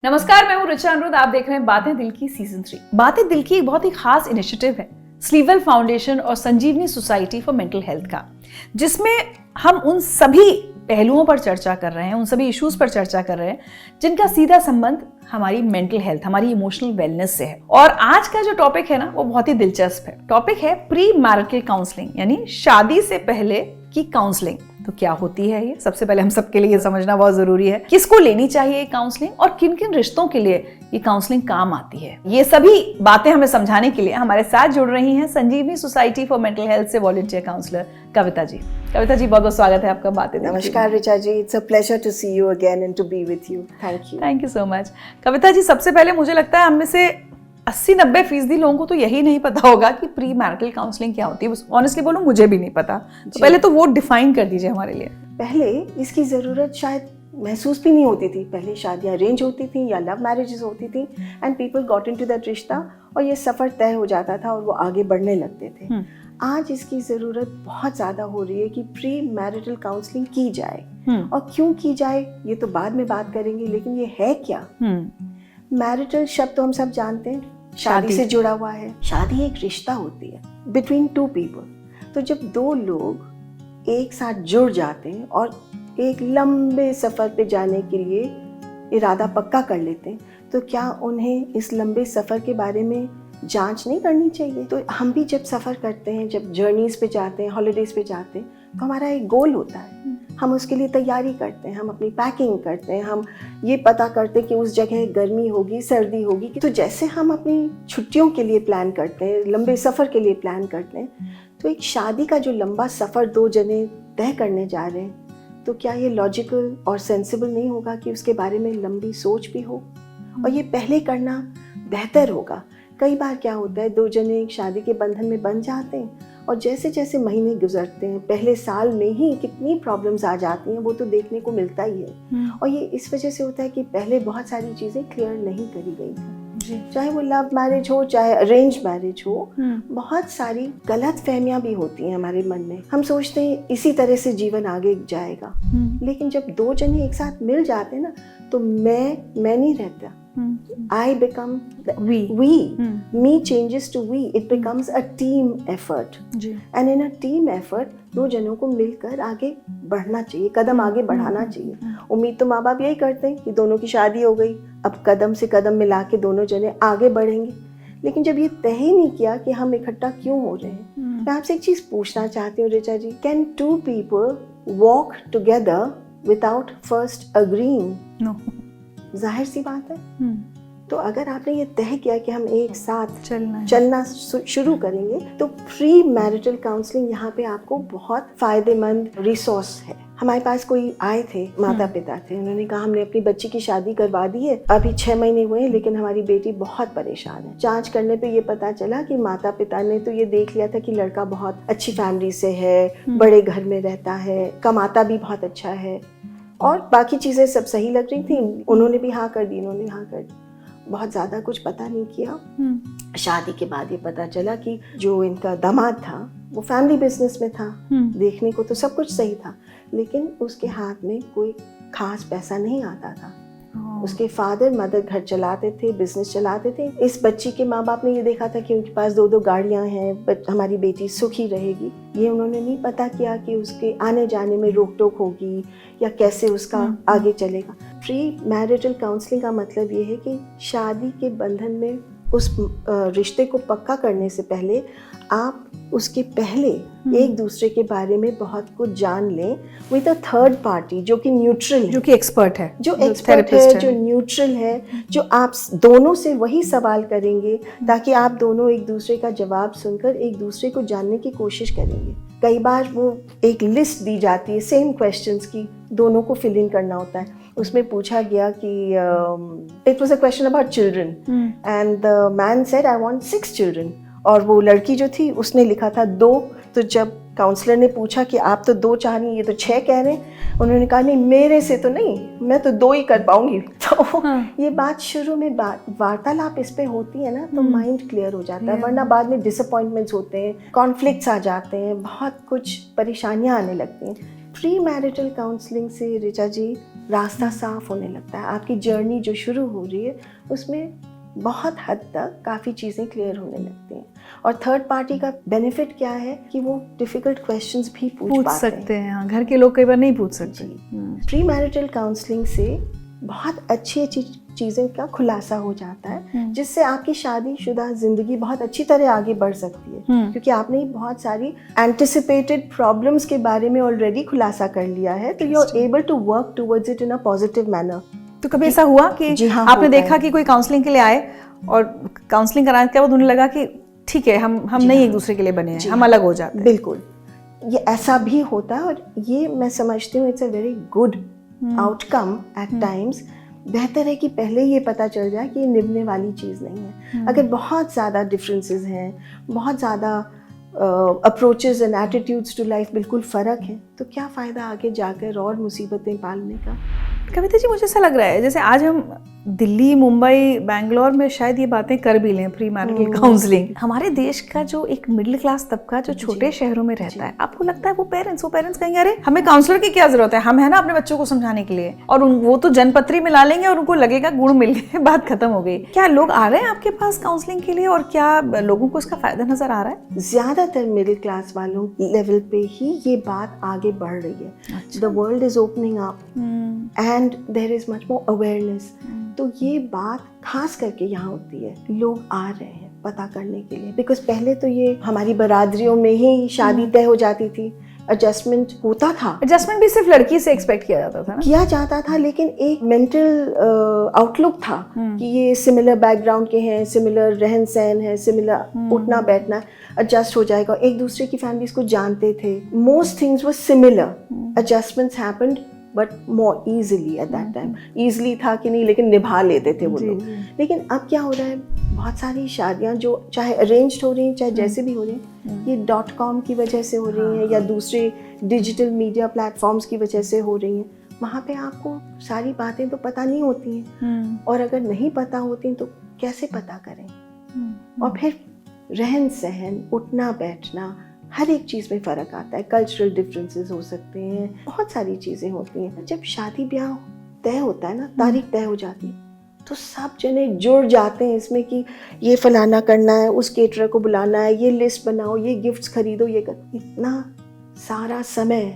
नमस्कार, मैं हूँ ऋचा अनुरुद्ध। आप देख रहे हैं बातें दिल की सीजन 3। बातें दिल की एक बहुत ही खास इनिशिएटिव है स्लीववेल फाउंडेशन और संजीवनी सोसाइटी फॉर मेंटल हेल्थ का, जिसमें हम उन सभी पहलुओं पर चर्चा कर रहे हैं, उन सभी इश्यूज पर चर्चा कर रहे हैं जिनका सीधा संबंध हमारी मेंटल हेल्थ, हमारी इमोशनल वेलनेस से है। और आज का जो टॉपिक है ना, वो बहुत ही दिलचस्प है। टॉपिक है प्री मैरिटल काउंसलिंग, यानी शादी से पहले की काउंसलिंग। तो क्या होती है ये? सबसे पहले हम सबके लिए ये समझना बहुत जरूरी है, किसको लेनी चाहिए ये काउंसलिंग और किन किन रिश्तों के लिए ये काउंसलिंग काम आती है। ये सभी बातें हमें समझाने के लिए हमारे साथ जुड़ रही हैं Sanjeevani society for mental health से वॉलंटियर काउंसलर कविता जी। कविता जी, बहुत बहुत स्वागत है आपका बातें दिल की। नमस्कार Richa ji, it's a pleasure to see you again and to be with you. Thank you so much. Kavita ji, सबसे पहले मुझे लगता है हम में से 80-90% लोगों को तो यही नहीं पता होगा कि प्री मैरिटल काउंसलिंग क्या होती है। ऑनेस्टली बोलूं, मुझे भी नहीं पता। तो पहले तो वो डिफाइन कर दीजिए हमारे लिए। पहले इसकी ज़रूरत शायद महसूस भी नहीं होती थी। पहले शादियाँ अरेंज होती थी या लव मैरिजेस होती थी and people got into that रिश्ता और ये सफ़र तय हो जाता था और वो आगे बढ़ने लगते थे। आज इसकी ज़रूरत बहुत ज़्यादा हो रही है कि प्री मैरिटल काउंसलिंग की जाए। और क्यों की जाए ये तो बाद में बात करेंगे, लेकिन ये है क्या? मैरिटल शब्द तो हम सब जानते हैं, शादी से जुड़ा हुआ है। शादी एक रिश्ता होती है बिटवीन टू पीपल। तो जब दो लोग एक साथ जुड़ जाते हैं और एक लंबे सफ़र पे जाने के लिए इरादा पक्का कर लेते हैं, तो क्या उन्हें इस लंबे सफ़र के बारे में जांच नहीं करनी चाहिए? तो हम भी जब सफ़र करते हैं, जब जर्नीज़ पे जाते हैं, हॉलीडेज़ पे जाते हैं, तो हमारा एक गोल होता है। हम उसके लिए तैयारी करते हैं, हम अपनी पैकिंग करते हैं, हम ये पता करते हैं कि उस जगह गर्मी होगी, सर्दी होगी। तो जैसे हम अपनी छुट्टियों के लिए प्लान करते हैं, लंबे सफ़र के लिए प्लान करते हैं, तो एक शादी का जो लंबा सफ़र दो जने तय करने जा रहे हैं, तो क्या ये लॉजिकल और सेंसिबल नहीं होगा कि उसके बारे में लंबी सोच भी हो? और ये पहले करना बेहतर होगा। कई बार क्या होता है, दो जने एक शादी के बंधन में बंध जाते हैं और जैसे जैसे महीने गुजरते हैं, पहले साल में ही कितनी प्रॉब्लम्स आ जाती हैं, वो तो देखने को मिलता ही है। और ये इस वजह से होता है कि पहले बहुत सारी चीज़ें क्लियर नहीं करी गई थी। चाहे वो लव मैरिज हो, चाहे अरेंज मैरिज हो, बहुत सारी गलत फहमियां भी होती हैं हमारे मन में। हम सोचते हैं इसी तरह से जीवन आगे जाएगा, लेकिन जब दो जने एक साथ मिल जाते हैं ना, तो मैं नहीं रहता। I become we. Me changes to we. It becomes a team effort. And in a team effort, दो जनों को मिलकर आगे बढ़ना चाहिए, कदम आगे बढ़ाना चाहिए। उम्मीद तो माँ बाप यही करते हैं कि दोनों की शादी हो गई, अब कदम से कदम मिला के दोनों जने आगे बढ़ेंगे। लेकिन जब ये तय ही नहीं किया कि हम इकट्ठा क्यों हो रहे हैं, मैं आपसे एक चीज़ पूछना चाहती हूँ Richa ji, can two people walk together without first agreeing? No. जाहिर सी बात है। तो अगर आपने ये तय किया कि हम एक साथ चलना शुरू करेंगे, तो प्री मैरिटल काउंसलिंग यहाँ पे आपको बहुत फायदेमंद रिसोर्स है। हमारे पास कोई आए थे, माता पिता थे, उन्होंने कहा हमने अपनी बच्ची की शादी करवा दी है, अभी 6 महीने हुए हैं, लेकिन हमारी बेटी बहुत परेशान है। जांच करने पे ये पता चला कि माता पिता ने तो ये देख लिया था कि लड़का बहुत अच्छी फैमिली से है, बड़े घर में रहता है, कमाता भी बहुत अच्छा है और बाकी चीज़ें सब सही लग रही थी। उन्होंने भी हाँ कर दी, इन्होंने हाँ कर दी। बहुत ज़्यादा कुछ पता नहीं किया। शादी के बाद ये पता चला कि जो इनका दामाद था वो फैमिली बिजनेस में था। देखने को तो सब कुछ सही था, लेकिन उसके हाथ में कोई खास पैसा नहीं आता था। उसके फादर मदर घर चलाते थे, बिजनेस चलाते थे। इस बच्ची के माँ बाप ने ये देखा था कि उनके पास 2-2 गाड़ियाँ हैं, हमारी बेटी सुखी रहेगी। ये उन्होंने नहीं पता किया कि उसके आने जाने में रोक टोक होगी या कैसे उसका आगे चलेगा। प्री मैरिटल काउंसलिंग का मतलब ये है कि शादी के बंधन में उस रिश्ते को पक्का करने से पहले आप उसके पहले एक दूसरे के बारे में बहुत कुछ जान लें विद अ थर्ड पार्टी जो कि न्यूट्रल है, जो कि एक्सपर्ट है, जो न्यूट्रल है, जो आप दोनों से वही सवाल करेंगे ताकि आप दोनों एक दूसरे का जवाब सुनकर एक दूसरे को जानने की कोशिश करेंगे। कई बार वो एक लिस्ट दी जाती है सेम क्वेश्चंस की, दोनों को फिल इन करना होता है। उसमें पूछा गया कि it was a question about children and the man said I want 6 children और वो लड़की जो थी उसने लिखा था 2। तो जब काउंसलर ने पूछा कि आप तो 2 चाह रही हैं, ये तो 6 कह रहे हैं, उन्होंने कहा नहीं मेरे से तो नहीं, मैं तो 2 ही कर पाऊंगी। तो ये बात शुरू में वार्तालाप इस पे होती है ना, तो माइंड क्लियर हो जाता है, वरना बाद में डिसअपॉइंटमेंट्स होते हैं, कॉन्फ्लिक्ट्स आ जाते हैं, बहुत कुछ परेशानियां आने लगती हैं। प्री मैरिटल काउंसलिंग से रिचा जी रास्ता साफ होने लगता है, आपकी जर्नी जो शुरू हो रही है उसमें बहुत हद तक काफ़ी चीज़ें क्लियर होने लगती हैं। और थर्ड पार्टी का बेनिफिट क्या है कि वो डिफ़िकल्ट क्वेश्चंस भी पूछ सकते हैं। हाँ, घर के लोग कई बार नहीं पूछ सकते। प्री मैरिटल काउंसलिंग से बहुत अच्छी चीज़ें का खुलासा हो जाता है, जिससे आपकी शादीशुदा जिंदगी बहुत अच्छी तरह आगे बढ़ सकती है, क्योंकि आपने बहुत सारी एंटिसिपेटेड प्रॉब्लम्स के बारे में ऑलरेडी खुलासा कर लिया है, तो you are able to work towards it in a positive manner. तो कभी ऐसा हुआ कि हाँ, आपने देखा कि कोई काउंसलिंग के लिए आए और काउंसलिंग कराने के बाद उन्हें लगा कि ठीक है, हम नहीं एक दूसरे के लिए बने हैं, हम अलग हो जाते हैं? बिल्कुल, ये ऐसा भी होता है, और ये मैं समझती हूँ it's a very good outcome at times. बेहतर है कि पहले ये पता चल जाए कि ये निभने वाली चीज़ नहीं है। अगर बहुत ज़्यादा डिफरेंसेस हैं, बहुत ज़्यादा approaches and attitudes to life बिल्कुल फ़र्क है, तो क्या फ़ायदा आगे जाकर और मुसीबतें पालने का। कविता जी, मुझे ऐसा लग रहा है जैसे आज हम दिल्ली, मुंबई, बैंगलोर में शायद ये बातें कर भी लें, प्री मैरिटल काउंसलिंग। हमारे देश का जो एक मिडिल क्लास तबका जो छोटे शहरों में रहता है, आपको लगता है वो पेरेंट्स कहेंगे अरे हमें काउंसलर की क्या जरूरत है, हम है ना अपने बच्चों को समझाने के लिए, और वो तो जनपत्री मिला लेंगे और उनको लगेगा गुड़ मिल गए, बात खत्म हो गई। क्या लोग आ रहे हैं आपके पास काउंसलिंग के लिए, और क्या लोगों को इसका फायदा नजर आ रहा है? ज्यादातर मिडिल क्लास वालों लेवल पे ही ये बात आगे बढ़ रही है। The world is opening up and there is much more awareness. तो ये बात खास करके यहाँ होती है, लोग आ रहे हैं पता करने के लिए, बिकॉज पहले तो ये हमारी बरादरियों में ही शादी तय हो जाती थी, एडजस्टमेंट होता था। एडजस्टमेंट भी सिर्फ लड़की से एक्सपेक्ट किया जाता था ना? किया जाता था, लेकिन एक मेंटल आउटलुक था कि ये सिमिलर बैकग्राउंड के हैं, सिमिलर रहन सहन है, सिमिलर उठना बैठना, एडजस्ट हो जाएगा। एक दूसरे की फैमिलीज को जानते थे, most things were similar, adjustments happened but more easily at that time. Easily था कि नहीं, लेकिन निभा लेते थे वो लोग। लेकिन अब क्या हो रहा है, बहुत सारी शादियां जो चाहे अरेंज्ड हो रही हैं, चाहे जैसे भी हो रही हैं, ये .com की वजह से हो रही हैं, या दूसरे डिजिटल मीडिया प्लेटफॉर्म्स की वजह से हो रही हैं। वहाँ पे आपको सारी बातें तो पता नहीं होती हैं, और अगर नहीं पता होती हैं तो कैसे पता करें। और फिर रहन सहन, उठना बैठना, हर एक चीज़ में फ़र्क आता है। कल्चरल डिफरेंसेस हो सकते हैं, बहुत सारी चीज़ें होती हैं। जब शादी ब्याह तय होता है ना, तारीख तय हो जाती है, तो सब जने जुड़ जाते हैं इसमें कि ये फलाना करना है, उस केटरर को बुलाना है, ये लिस्ट बनाओ, ये गिफ्ट्स खरीदो, ये कर। इतना सारा समय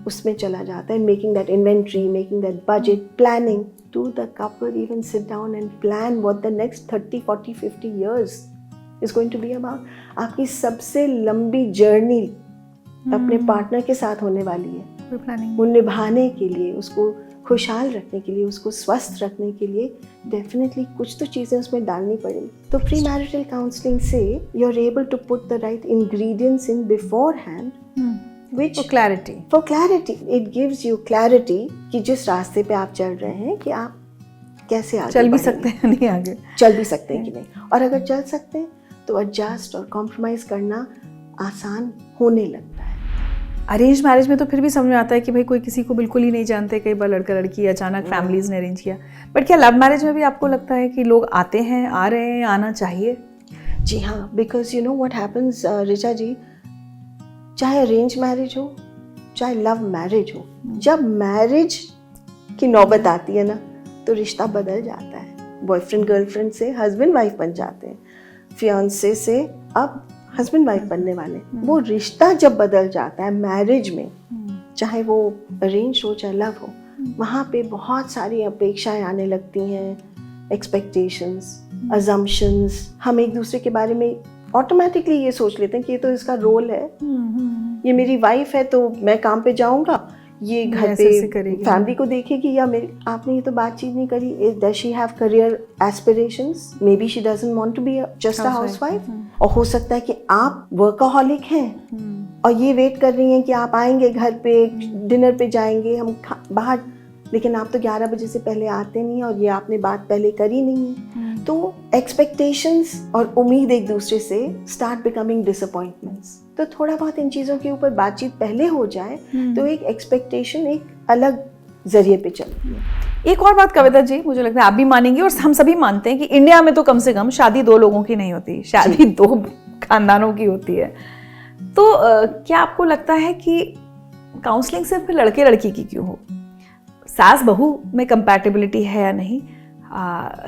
उसमें चला जाता है, making that inventory, making that budget, planning. To the couple even sit down and plan what the next 30, 40, 50 years is going to be about। आपकी सबसे लंबी जर्नी अपने पार्टनर के साथ होने वाली है। वो निभाने के लिए, उसको खुशहाल रखने के लिए, उसको स्वस्थ रखने के लिए डेफिनेटली कुछ तो चीज़ें उसमें डालनी पड़ेगी। तो प्री मैरिटल काउंसलिंग से you are able to put the right ingredients in beforehand, which for clarity it gives you clarity कि जिस रास्ते पे आप चल रहे हैं कि आप कैसे आगे चल भी सकते हैं, नहीं आगे चल भी सकते हैं कि नहीं, और अगर चल सकते हैं तो एडजस्ट और कॉम्प्रोमाइज करना आसान होने लगता है। अरेंज मैरिज में तो फिर भी समझ में आता है कि भाई कोई किसी को बिल्कुल ही नहीं जानते, कई बार लड़का लड़की अचानक फैमिलीज ने अरेंज किया। बट क्या लव मैरिज में भी आपको लगता है कि लोग आते हैं, आ रहे हैं, आना चाहिए? जी हाँ, because you know what happens Richa ji, चाहे अरेंज मैरिज हो चाहे लव मैरिज हो, जब मैरिज की नौबत आती है ना, तो रिश्ता बदल जाता है। बॉयफ्रेंड गर्लफ्रेंड से हस्बैंड वाइफ बन जाते हैं, फियांसे से अब हस्बैंड वाइफ बनने वाले। वो रिश्ता जब बदल जाता है मैरिज में, चाहे वो अरेंज हो चाहे लव हो, वहाँ पे बहुत सारी अपेक्षाएं आने लगती हैं, एक्सपेक्टेशंस, अजम्पशंस। हम एक दूसरे के बारे में ऑटोमेटिकली ये सोच लेते हैं कि ये तो इसका रोल है, ये मेरी वाइफ है तो मैं काम पे जाऊंगा, ये घर पे फैमिली को देखेगी, या मेरी आपने ये तो बातचीत नहीं करी, does she have career aspirations, maybe she doesn't want to be just a housewife. और हो सकता है कि आप वर्कaholic हैं और ये वेट कर रही हैं कि आप आएंगे घर पे, डिनर पे जाएंगे हम बाहर, लेकिन आप तो 11 बजे से पहले आते नहीं हैं, और ये आपने बात पहले करी नहीं है। तो एक्सपेक्टेशंस और उम्मीद एक दूसरे से स्टार्ट बिकमिंग डिसअपॉइंटमेंट्स। तो थोड़ा बहुत इन चीज़ों के ऊपर बातचीत पहले हो जाए तो एक एक्सपेक्टेशन एक अलग जरिए पे चलती है। एक और बात कविता जी, मुझे लगता है आप भी मानेंगी और हम सभी मानते हैं कि इंडिया में तो कम से कम शादी 2 लोगों की नहीं होती, शादी 2 खानदानों की होती है। तो क्या आपको लगता है कि काउंसलिंग सिर्फ लड़के लड़की की क्यों हो? सास बहू में कंपैटिबिलिटी है या नहीं,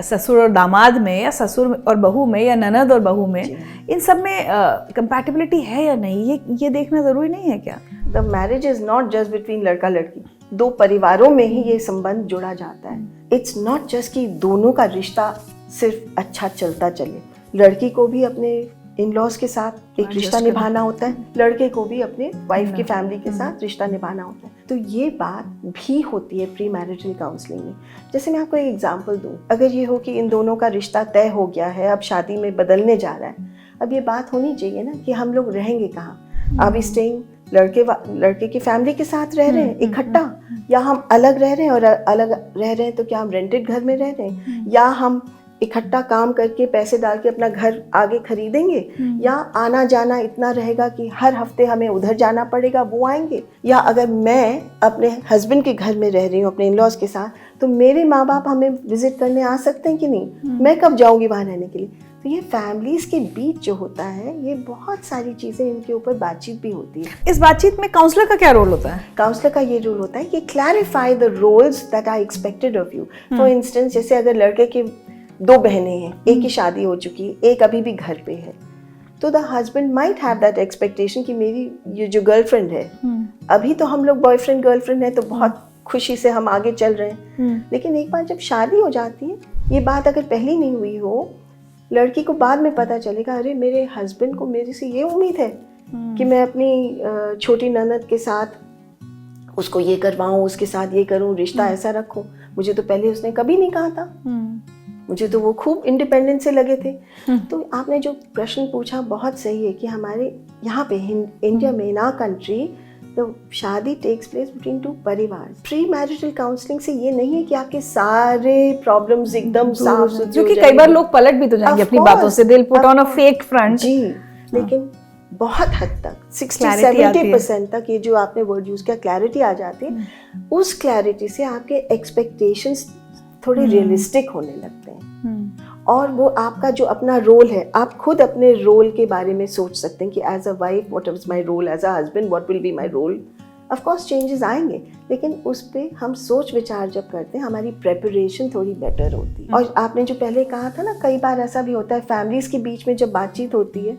ससुर और दामाद में, या ससुर और बहू में, या ननद और बहू में, इन सब में कंपैटिबिलिटी है या नहीं, ये देखना जरूरी नहीं है क्या? The marriage is not just between लड़का लड़की, दो परिवारों में ही ये संबंध जोड़ा जाता है। इट्स नॉट जस्ट कि दोनों का रिश्ता सिर्फ अच्छा चलता चले, लड़की को भी अपने इन लॉज के साथ एक रिश्ता निभाना होता है, लड़के को भी अपने वाइफ की फैमिली के साथ रिश्ता निभाना होता है। तो ये बात भी होती है प्री मैरिजल काउंसलिंग में। जैसे मैं आपको एक एग्जांपल दूं, अगर ये हो कि इन दोनों का रिश्ता तय हो गया है, अब शादी में बदलने जा रहा है, अब ये बात होनी चाहिए ना कि हम लोग रहेंगे कहाँ। आर वी स्टेइंग, लड़के की फैमिली के साथ रह रहे हैं इकट्ठा, या हम अलग रह रहे हैं, और अलग रह रहे हैं तो क्या हम रेंटेड घर में रह रहे हैं, या हम इकट्ठा काम करके पैसे डाल के अपना घर आगे खरीदेंगे, या आना जाना इतना रहेगा कि हर हफ्ते हमें उधर जाना पड़ेगा, वो आएंगे। या अगर मैं अपने हस्बैंड के घर में रह रही हूँ अपने इन-लॉज के साथ, तो मेरे माँ बाप हमें विजिट करने आ सकते हैं कि नहीं, मैं कब जाऊँगी वहाँ रहने के लिए। तो ये फैमिलीज के बीच जो होता है, ये बहुत सारी चीज़ें, इनके ऊपर बातचीत भी होती है। इस बातचीत में काउंसलर का क्या रोल होता है? काउंसलर का ये रोल होता है कि clarify the roles that are expected of you. For instance, जैसे अगर लड़के की दो बहनें हैं, एक की शादी हो चुकी है, एक अभी भी घर पे है, तो the husband might have that expectation कि मेरी ये जो गर्लफ्रेंड है, अभी तो हम लोग बॉयफ्रेंड गर्लफ्रेंड है तो बहुत खुशी से हम आगे चल रहे हैं, लेकिन एक बार जब शादी हो जाती है, ये बात अगर पहले नहीं हुई हो, लड़की को बाद में पता चलेगा, अरे मेरे हस्बैंड को मेरे से ये उम्मीद है कि मैं अपनी छोटी ननद के साथ उसको ये करवाऊँ, उसके साथ ये करूँ, रिश्ता ऐसा रखूँ, मुझे तो पहले उसने कभी नहीं कहा था, मुझे तो वो खूब इंडिपेंडेंट से लगे थे। तो आपने जो प्रश्न पूछा बहुत सही है कि हमारे यहाँ पे इंडिया में, इन आवर कंट्री, तो शादी टेक्स प्लेस बिटवीन टू परिवार। प्री मैरिजल काउंसलिंग से ये नहीं है कि आपके सारे प्रॉब्लम्स एकदम साफ सुथरे, क्योंकि कई बार लोग पलट भी तो जाएंगे अपनी बातों से, दिल put on a fake front. जी, लेकिन बहुत हद तक 60-70% तक, ये जो आपने वर्ड यूज किया, क्लैरिटी आ जाती है। उस क्लैरिटी से आपके एक्सपेक्टेशंस थोड़े रियलिस्टिक होने लगते हैं, और वो आपका जो अपना रोल है, आप खुद अपने रोल के बारे में सोच सकते हैं कि as a wife what is my role, as a husband what will be my role. Of course changes आएंगे, लेकिन उस पे हम सोच विचार जब करते हैं, हमारी प्रेपरेशन थोड़ी बेटर होती है। और आपने जो पहले कहा था ना, कई बार ऐसा भी होता है फैमिलीज के बीच में जब बातचीत होती है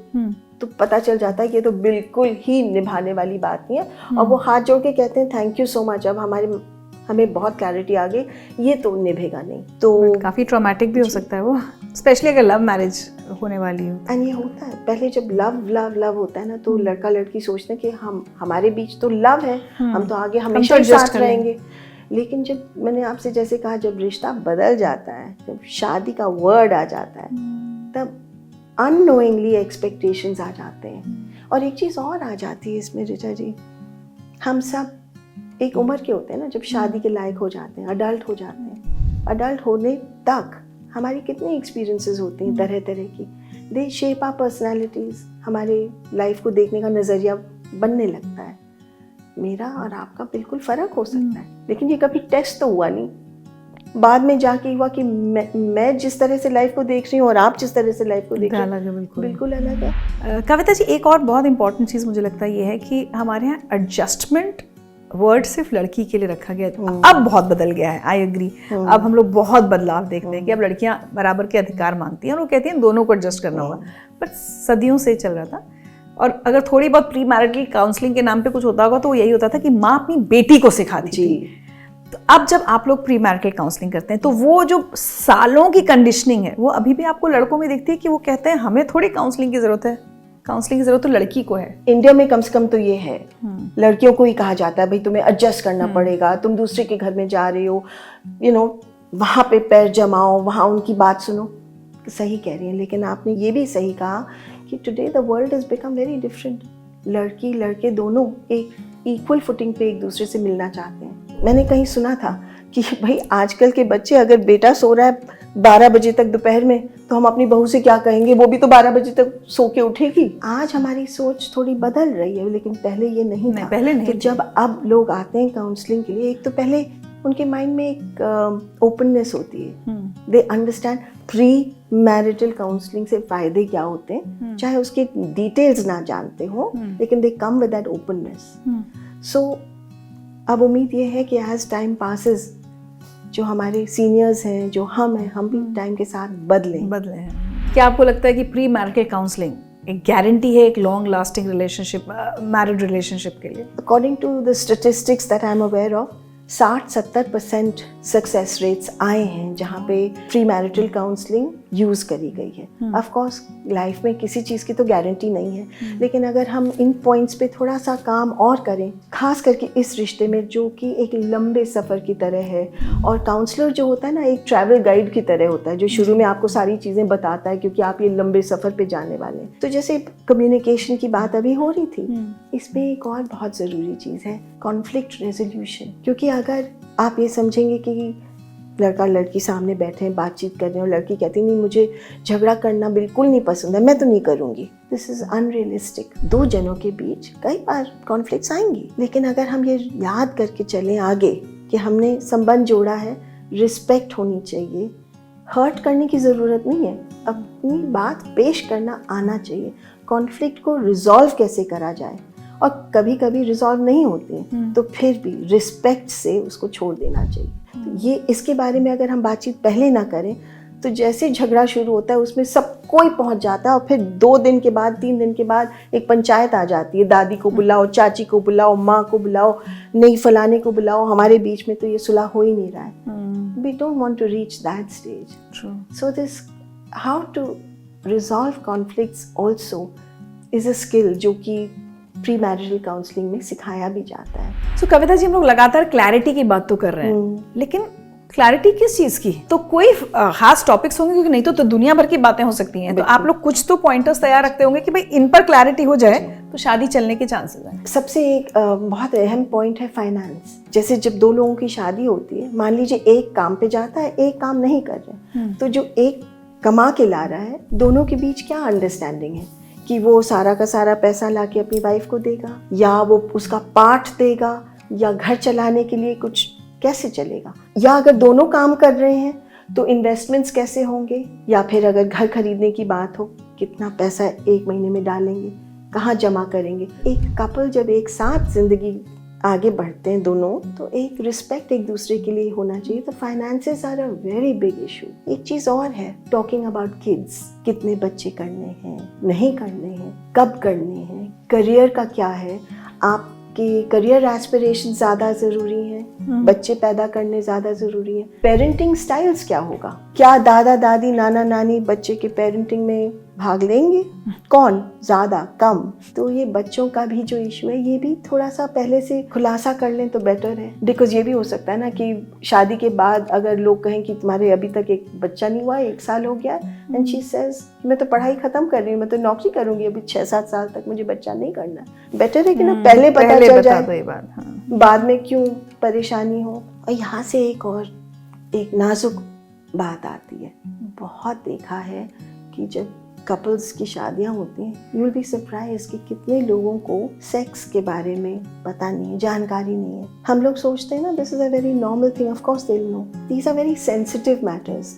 तो पता चल जाता है कि ये तो बिल्कुल ही निभाने वाली बात नहीं है, और वो हाथ जोड़ के कहते हैं थैंक यू सो मच, अब हमें बहुत क्लैरिटी आ गई, ये तो निभेगा नहीं। तो काफी ट्रॉमेटिक भी हो सकता है वो, स्पेशली अगर लव मैरिज होने वाली हो। एंड ये होता है, पहले जब लव होता है ना, तो लड़का लड़की सोचते हैं कि हमारे बीच तो लव है, हम तो आगे हमेशा ही साथ रहेंगे। लेकिन जब मैंने आपसे जैसे कहा, जब रिश्ता बदल जाता है, जब शादी का वर्ड आ जाता है, तब अननोइंगली एक्सपेक्टेशंस आ जाते हैं। और एक चीज़ और आ जाती है इसमें ऋचा जी, हम सब एक उम्र के होते हैं ना, जब शादी के लायक हो जाते हैं, अडल्ट हो जाते हैं, अडल्ट होने तक हमारी कितनी एक्सपीरियंसेस होती हैं तरह तरह की, दे शेप आवर पर्सनालिटीज, हमारे लाइफ को देखने का नज़रिया बनने लगता है। मेरा और आपका बिल्कुल फ़र्क हो सकता है, लेकिन ये कभी टेस्ट तो हुआ नहीं, बाद में जाके हुआ कि मैं जिस तरह से लाइफ को देख रही हूँ और आप जिस तरह से लाइफ को देख रहे हैं बिल्कुल अलग है। कविता जी, एक और बहुत इंपॉर्टेंट चीज़ मुझे लगता है ये है कि हमारे यहाँ एडजस्टमेंट वर्ड सिर्फ लड़की के लिए रखा गया था, अब बहुत बदल गया है। आई एग्री, अब हम लोग बहुत बदलाव देखते हैं कि अब लड़कियां बराबर के अधिकार मांगती हैं और वो कहती हैं दोनों को एडजस्ट करना होगा, बट सदियों से चल रहा था। और अगर थोड़ी बहुत प्री मैरिटल काउंसलिंग के नाम पे कुछ होता होगा तो यही होता था कि माँ अपनी बेटी को सिखाती थी। तो अब जब आप लोग प्री मैरिटल काउंसलिंग करते हैं तो वो जो सालों की कंडीशनिंग है वो अभी भी आपको लड़कों में दिखती है कि वो कहते हैं हमें थोड़ी काउंसलिंग की जरूरत है, काउंसलिंग की जरूरत तो लड़की को है। इंडिया में कम से कम तो ये है, लड़कियों को ही कहा जाता है भाई तुम्हें एडजस्ट करना पड़ेगा, तुम दूसरे के घर में जा रहे हो, वहाँ पे पैर जमाओ, वहाँ उनकी बात सुनो। सही कह रही हैं, लेकिन आपने ये भी सही कहा कि today the world is become very different. लड़की लड़के दोनों एक इक्वल फुटिंग पे एक दूसरे से मिलना चाहते हैं। मैंने कहीं सुना था कि भाई आजकल के बच्चे, अगर बेटा सो रहा है 12 बजे तक दोपहर में, तो हम अपनी बहू से क्या कहेंगे, वो भी तो 12 बजे तक सो के उठेगी। आज हमारी सोच थोड़ी बदल रही है, लेकिन पहले ये नहीं था। पहले नहीं। तो जब अब लोग आते हैं काउंसलिंग के लिए, एक तो पहले उनके माइंड में एक ओपननेस होती है, they understand pre marital counselling से फायदे क्या होते हैं, चाहे उसके डिटेल्स ना जानते हो, लेकिन दे कम विद दैट ओपननेस। सो अब उम्मीद ये है कि एज टाइम पासेस जो हमारे सीनियर्स हैं, जो हम हैं, हम भी टाइम के साथ बदले हैं। क्या आपको लगता है कि प्री मैरिटल काउंसलिंग एक गारंटी है एक long lasting relationship, married relationship के लिए? According to the statistics that I am aware of, 60-70% success rates आए हैं जहाँ पे प्री मैरिटल काउंसलिंग यूज़ करी गई है। ऑफ कोर्स लाइफ में किसी चीज़ की तो गारंटी नहीं है, लेकिन अगर हम इन पॉइंट्स पे थोड़ा सा काम और करें, खास करके इस रिश्ते में जो कि एक लंबे सफ़र की तरह है, और काउंसलर जो होता है ना एक ट्रैवल गाइड की तरह होता है जो शुरू में आपको सारी चीज़ें बताता है क्योंकि आप ये लंबे सफ़र पे जाने वाले हैं। तो जैसे कम्युनिकेशन की बात अभी हो रही थी, इसमें एक और बहुत ज़रूरी चीज़ है कॉन्फ्लिक्ट रेजोल्यूशन। क्योंकि अगर आप ये समझेंगे कि लड़का लड़की सामने बैठे हैं, बातचीत कर रहे हैं और लड़की कहती नहीं मुझे झगड़ा करना बिल्कुल नहीं पसंद है, मैं तो नहीं करूँगी, दिस इज़ अनरियलिस्टिक। दो जनों के बीच कई बार कॉन्फ्लिक्ट्स आएंगी, लेकिन अगर हम ये याद करके चलें आगे कि हमने संबंध जोड़ा है, रिस्पेक्ट होनी चाहिए, हर्ट करने की ज़रूरत नहीं है, अपनी बात पेश करना आना चाहिए, कॉन्फ्लिक्ट को रिजॉल्व कैसे करा जाए, और कभी कभी रिजॉल्व नहीं होती तो फिर भी रिस्पेक्ट से उसको छोड़ देना चाहिए। तो ये इसके बारे में अगर हम बातचीत पहले ना करें तो जैसे झगड़ा शुरू होता है उसमें सब कोई पहुंच जाता है और फिर 2 दिन के बाद 3 दिन के बाद एक पंचायत आ जाती है, दादी को बुलाओ, चाची को बुलाओ, माँ को बुलाओ, नहीं फलाने को बुलाओ, हमारे बीच में तो ये सुलह हो ही नहीं रहा है। We don't want to reach that stage. So this how to resolve conflicts also is a skill जो कि प्री मैरिटल काउंसलिंग में सिखाया भी जाता है। सो कविता जी, हम लोग लगातार क्लैरिटी की बात तो कर रहे हैं, लेकिन क्लैरिटी किस चीज की? तो कोई खास टॉपिक्स होंगे, क्योंकि नहीं तो दुनिया भर की बातें हो सकती हैं। तो आप लोग कुछ तो पॉइंटर्स तैयार रखते होंगे कि भाई इन पर क्लैरिटी हो जाए तो शादी चलने के चांसेस हैं। सबसे एक बहुत अहम पॉइंट है फाइनेंस। जैसे जब 2 लोगों की शादी होती है, मान लीजिए एक काम पे जाता है, एक काम नहीं कर रहे, तो जो एक कमा के ला रहा है, दोनों के बीच क्या अंडरस्टैंडिंग है कि वो सारा का सारा पैसा लाके अपनी वाइफ को देगा, या वो उसका पार्ट देगा, या घर चलाने के लिए कुछ कैसे चलेगा, या अगर दोनों काम कर रहे हैं तो इन्वेस्टमेंट्स कैसे होंगे, या फिर अगर घर खरीदने की बात हो कितना पैसा 1 महीने में डालेंगे, कहाँ जमा करेंगे। एक कपल जब एक साथ जिंदगी आगे बढ़ते हैं दोनों, तो एक रिस्पेक्ट एक दूसरे के लिए होना चाहिए। तो finances are a very big issue. एक चीज़ और है, टॉकिंग अबाउट किड्स, कितने बच्चे करने हैं, नहीं करने हैं, कब करने हैं, करियर का क्या है, आपके करियर एस्पिरेशन ज़्यादा ज़रूरी हैं, बच्चे पैदा करने ज़्यादा ज़रूरी हैं, पेरेंटिंग स्टाइल्स क्या होगा, क्या दादा दादी नाना नानी बच्चे के पेरेंटिंग में भाग लेंगे, कौन ज़्यादा कम। तो ये बच्चों का भी जो इशू है, ये भी थोड़ा सा पहले से खुलासा कर लें तो बेटर है। बिकॉज ये भी हो सकता है ना कि शादी के बाद अगर लोग कहें कि तुम्हारे अभी तक एक बच्चा नहीं हुआ, 1 साल हो गया, एंड शी सेज मैं तो पढ़ाई खत्म कर रही हूँ, मैं तो नौकरी करूंगी, अभी 6-7 साल तक मुझे बच्चा नहीं करना। बेटर है कि ना पहले पता चल जाए, बाद में क्यों परेशानी हो। और यहाँ से एक नाजुक बात आती है, बहुत देखा है कि जब कपल्स की शादियां होती हैं, यू विल बी सरप्राइज कि कितने लोगों को सेक्स के बारे में पता नहीं है, जानकारी नहीं है। हम लोग सोचते हैं ना this is a very normal thing, of course they will know, these are very sensitive matters.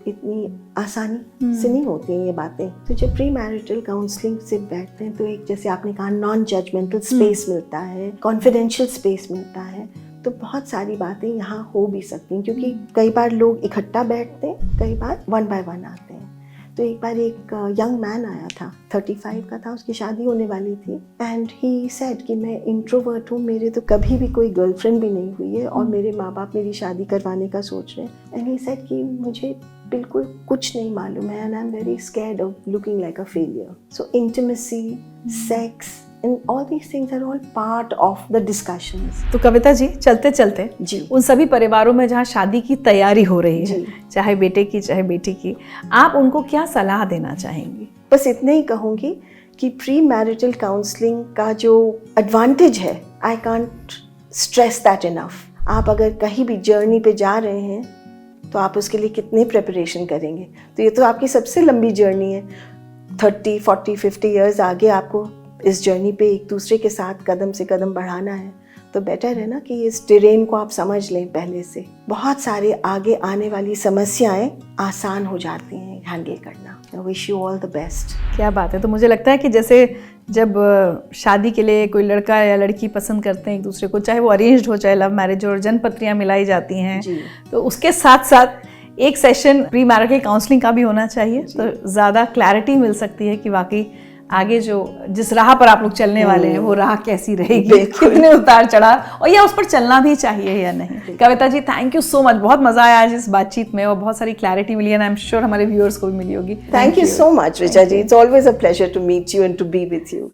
इतनी आसानी से नहीं होती हैं ये बातें। तो जब प्री मैरिटल काउंसलिंग से बैठते हैं तो एक, जैसे आपने कहा, नॉन जजमेंटल स्पेस मिलता है, कॉन्फिडेंशियल स्पेस मिलता है, तो बहुत सारी बातें यहाँ हो भी सकती हैं। क्योंकि कई बार लोग इकट्ठा बैठते हैं, कई बार 1 by 1 आते हैं। तो एक बार एक यंग मैन आया था, 35 का था, उसकी शादी होने वाली थी, एंड ही सेड कि मैं इंट्रोवर्ट हूँ, मेरे तो कभी भी कोई गर्लफ्रेंड भी नहीं हुई है और मेरे माँ बाप मेरी शादी करवाने का सोच रहे हैं। एंड ही सेड कि मुझे बिल्कुल कुछ नहीं मालूम है, and I am very scared of looking like a failure. So intimacy, sex and all these things are all part of the discussions. तो कविता जी, चलते चलते जी, उन सभी परिवारों में जहाँ शादी की तैयारी हो रही है, चाहे बेटे की चाहे बेटी की, आप उनको क्या सलाह देना चाहेंगी? बस इतने ही कहूँगी कि प्री मैरिटल काउंसलिंग का जो एडवांटेज है, I can't stress that enough. आप अगर कहीं भी जर्नी पे जा रहे हैं तो आप उसके लिए कितने प्रिपरेशन करेंगे। तो ये तो आपकी सबसे लंबी जर्नी है, 30, 40, 50 ईयर्स आगे आपको इस जर्नी पे एक दूसरे के साथ कदम से कदम बढ़ाना है। तो बेटर है ना कि इस टेरेन को आप समझ लें पहले से। बहुत सारे आगे आने वाली समस्याएं आसान हो जाती हैं हैंडल करना। I wish you all the best. क्या बात है। तो मुझे लगता है कि जैसे जब शादी के लिए कोई लड़का या लड़की पसंद करते हैं एक दूसरे को, चाहे वो अरेंज्ड हो चाहे लव मैरिज हो, और जन्मपत्रियां मिलाई जाती हैं, तो उसके साथ साथ एक सेशन प्री मैरिटल काउंसलिंग का भी होना चाहिए, तो ज़्यादा क्लैरिटी मिल सकती है कि वाकई आगे जो जिस राह पर आप लोग चलने वाले हैं वो राह कैसी रहेगी, कितने उतार चढ़ाव, और या उस पर चलना भी चाहिए या नहीं। Kavita ji, thank you so much, बहुत मजा आया आज इस बातचीत में और बहुत सारी क्लैरिटी मिली, एंड आई एम श्योर हमारे व्यूअर्स को भी मिली होगी। Thank you so much, Richa ji. It's always a pleasure to meet you and to be with you.